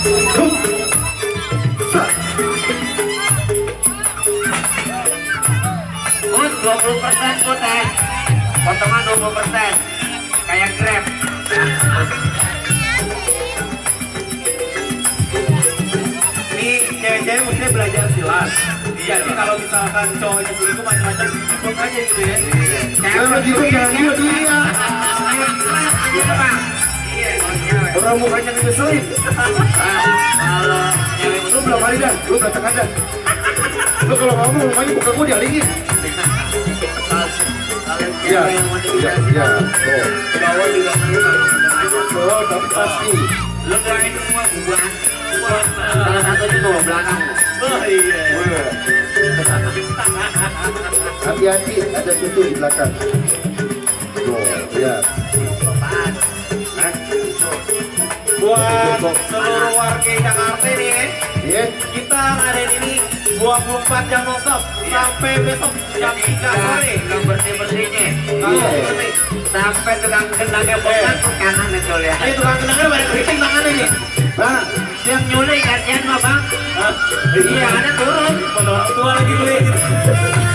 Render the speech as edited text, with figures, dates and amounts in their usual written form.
Put 20% put potongan 20% kayak Grab. Ini cewek-cewek mesti belajar silat. Jadi kalau misalkan cowoknya selingkuh macam-macam, ikut aja gitu ya. Kalau gitu jangan dia. Gitu bang. Iya kalau cewek. Orang mukanya ngeselin. Kalau cewek Lu belum hari dah, lu datang aja. Lu kalau ngomong rumahnya buka gua dialingin. kalau Iya, cewek yang mau iya, dikasih iya. cowok juga perlu macam-macam. Oh, tapi pasti. Lu doain semua buah. Salah satunya tuh belakang. Oh iya. Wah. Hati-hati, ada susu di belakang. Tuh, lihat. Buat seluruh warga Jakarta nih, Iya. kita ngadain ini 24 jam nonstop sampai besok jam 3 sore. Yang bersih-bersihnya. Iya. Sampai tukang kendangnya bosan kanan itu ya. Ini tukang kenangnya pada keriting tangannya nih. Nah, Yang nyulik gantian mah bang. Iya ada turun. Pada orang tua lagi beli.